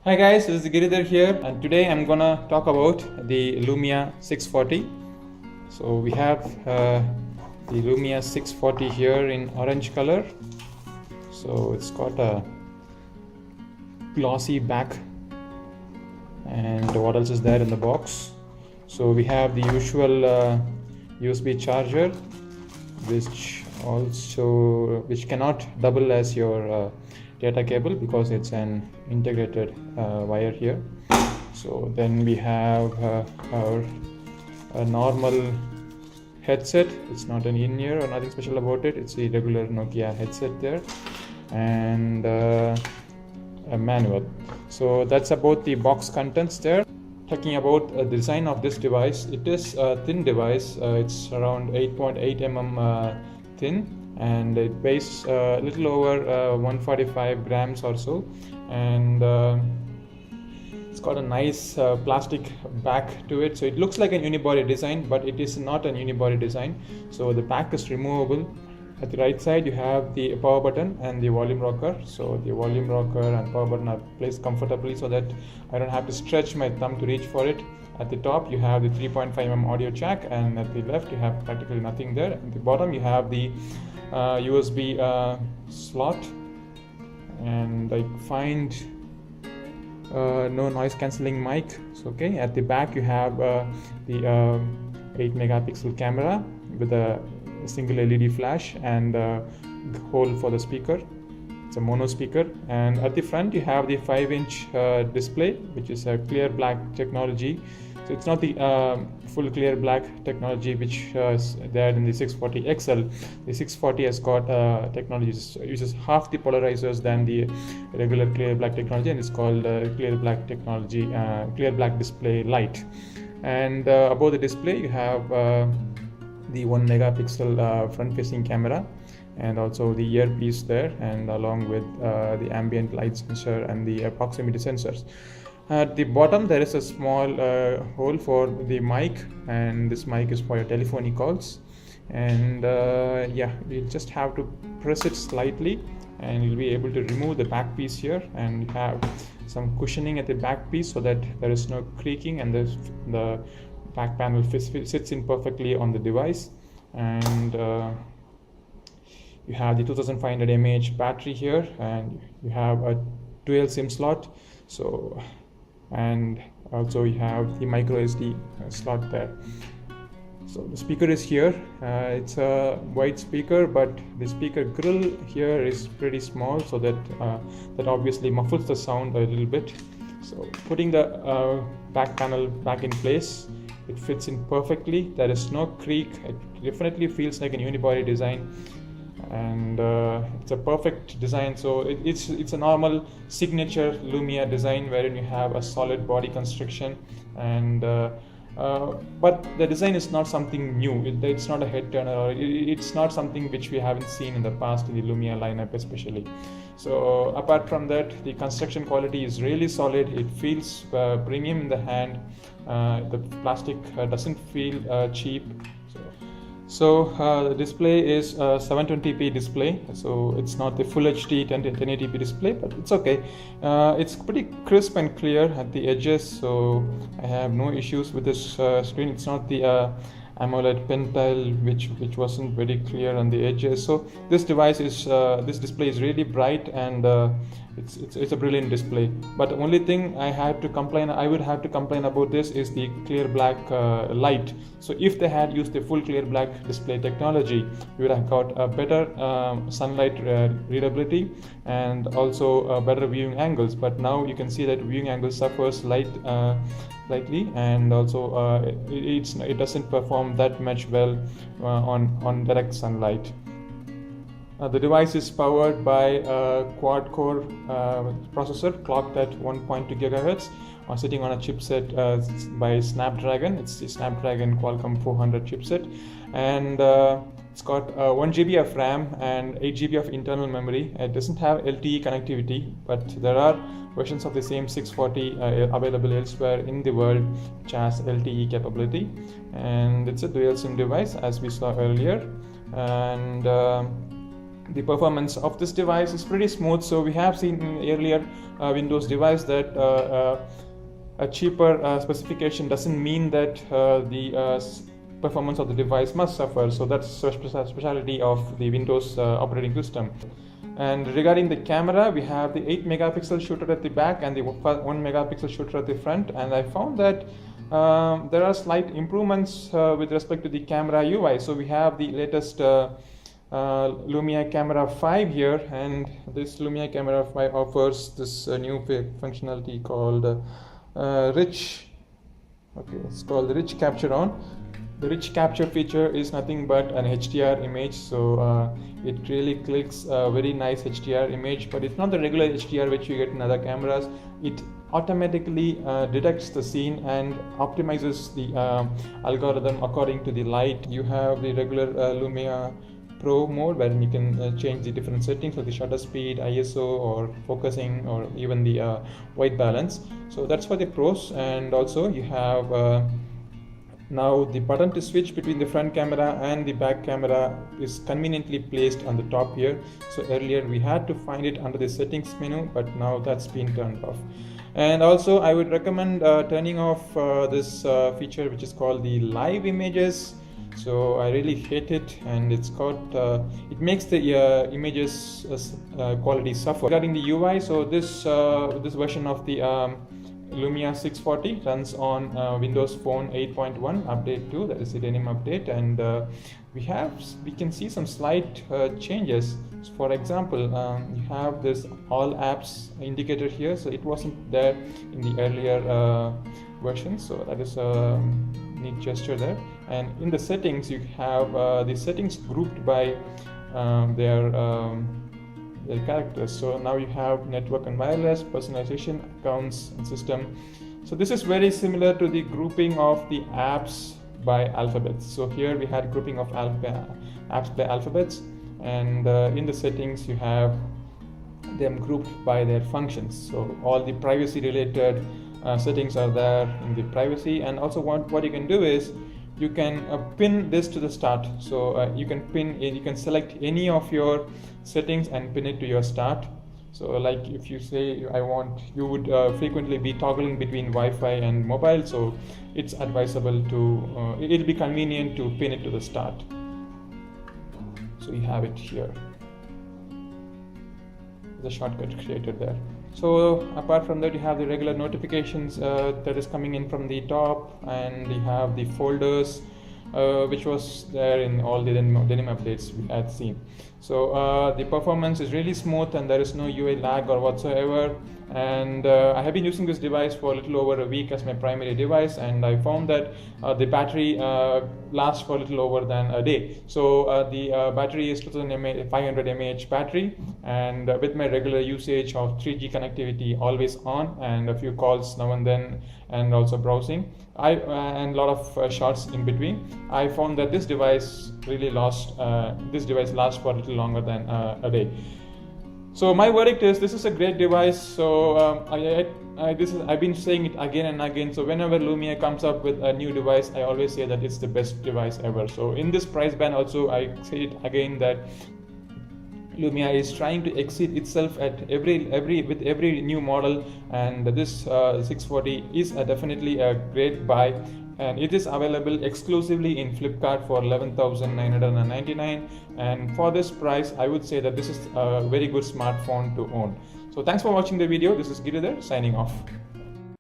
Hi guys, this is Giridhar here, and today I'm gonna talk about the Lumia 640. So we have the Lumia 640 here in orange color. So it's got a glossy back, and what else is there in the box? So we have the usual USB charger, which cannot double as your data cable because it's an integrated wire here. So then we have our normal headset. It's not an in-ear or nothing special about it. It's the regular Nokia headset there, and a manual. So that's about the box contents there. Talking about the design of this device, it is a thin device. It's around 8.8 mm thin, and it weighs a little over 145 grams or so, and it's got a nice plastic back to it, so it looks like an unibody design, but it is not an unibody design. So the back is removable. At the right side you have the power button and the volume rocker. So the volume rocker and power button are placed comfortably so that I don't have to stretch my thumb to reach for it. At the top you have the 3.5 mm audio jack, and at the left you have practically nothing there. At the bottom you have the USB slot, and I find no noise cancelling mic. So okay, at the back you have the 8 megapixel camera with a single LED flash and a hole for the speaker. It's a mono speaker. And at the front you have the 5-inch display, which is a clear black technology. So it's not the full clear black technology which is there in the 640 XL. The 640 has got technology uses half the polarizers than the regular clear black technology, and it's called clear black technology, clear black display light. And above the display you have the 1 megapixel front facing camera, and also the earpiece there, and along with the ambient light sensor and the proximity sensors. At the bottom there is a small hole for the mic, and this mic is for your telephony calls. And yeah, you just have to press it slightly and you'll be able to remove the back piece here, and you have some cushioning at the back piece so that there is no creaking, and the back panel sits in perfectly on the device. And you have the 2500 mAh battery here, and you have a dual SIM slot. So, and also you have the micro SD slot there. So the speaker is here. It's a wide speaker, but the speaker grill here is pretty small, so that that obviously muffles the sound a little bit. So putting the back panel back in place, it fits in perfectly. There is no creak. It definitely feels like a unibody design, and it's a perfect design. So it's a normal signature Lumia design wherein you have a solid body construction, and but the design is not something new. It's not a head turner, or it's not something which we haven't seen in the past in the Lumia lineup especially. So apart from that, the construction quality is really solid. It feels premium in the hand. The plastic doesn't feel cheap. So the display is a 720p display, so it's not the full HD 1080p display, but it's okay. It's pretty crisp and clear at the edges, so I have no issues with this screen. It's not the AMOLED pentile which wasn't very clear on the edges. So this device is this display is really bright, and it's a brilliant display. But the only thing I would have to complain about this is the clear black light. So if they had used the full clear black display technology, we would have got a better sunlight readability, and also better viewing angles. But now you can see that viewing angle suffers slightly, and also it doesn't perform that much well on direct sunlight. The device is powered by a quad-core processor clocked at 1.2 GHz, sitting on a chipset by Snapdragon. It's the Snapdragon Qualcomm 400 chipset, and it's got 1 GB of RAM and 8 GB of internal memory. It doesn't have LTE connectivity, but there are versions of the same 640 available elsewhere in the world which has LTE capability, and it's a dual SIM device as we saw earlier. And the performance of this device is pretty smooth. So we have seen in earlier Windows device that a cheaper specification doesn't mean that the performance of the device must suffer. So that's the specialty of the Windows operating system. And regarding the camera, we have the 8 megapixel shooter at the back and the 1 megapixel shooter at the front. And I found that there are slight improvements with respect to the camera UI. So we have the latest Lumia Camera 5 here, and this Lumia Camera 5 offers this new functionality called Rich. Okay, it's called the Rich Capture On. The Rich Capture feature is nothing but an HDR image, so it really clicks a very nice HDR image, but it's not the regular HDR which you get in other cameras. It automatically detects the scene and optimizes the algorithm according to the light. You have the regular Lumia Pro mode, where you can change the different settings for the shutter speed, ISO, or focusing, or even the white balance. So that's for the pros. And also you have now the button to switch between the front camera and the back camera is conveniently placed on the top here. So earlier we had to find it under the settings menu, but now that's been turned off. And also I would recommend turning off this feature which is called the live images. So I really hate it, and it's got it makes the images quality suffer. Regarding the UI, so this version of the Lumia 640 runs on Windows Phone 8.1 update 2, that is the denim update, and we can see some slight changes. So for example, you have this all apps indicator here, so it wasn't there in the earlier version, so that is a neat gesture there. And in the settings, you have the settings grouped by their characters. So now you have network and wireless, personalization, accounts, and system. So this is very similar to the grouping of the apps by alphabets. So here we had grouping of apps by alphabets, and in the settings you have them grouped by their functions. So all the privacy related settings are there in the privacy. And also what you can do is you can pin this to the start. So you can select any of your settings and pin it to your start. So like if you say you would frequently be toggling between Wi-Fi and mobile, so it's advisable to it'll be convenient to pin it to the start. So you have it here, the shortcut created there. So apart from that, you have the regular notifications that is coming in from the top, and you have the folders which was there in all the denim updates we had seen. So the performance is really smooth, and there is no UI lag or whatsoever. And I have been using this device for a little over a week as my primary device, and I found that the battery lasts for a little over than a day. So the battery is 2500 mAh battery, and with my regular usage of 3G connectivity always on, and a few calls now and then, and also browsing, and a lot of shots in between, I found that this device really lasts for a little longer than a day. So my verdict is this is a great device. So I've been saying it again and again. So whenever Lumia comes up with a new device, I always say that it's the best device ever. So in this price band also, I say it again that Lumia is trying to exceed itself at every new model, and this 640 is definitely a great buy. And it is available exclusively in Flipkart for 11,999, and for this price I would say that this is a very good smartphone to own. So thanks for watching the video. This is Giridhar signing off.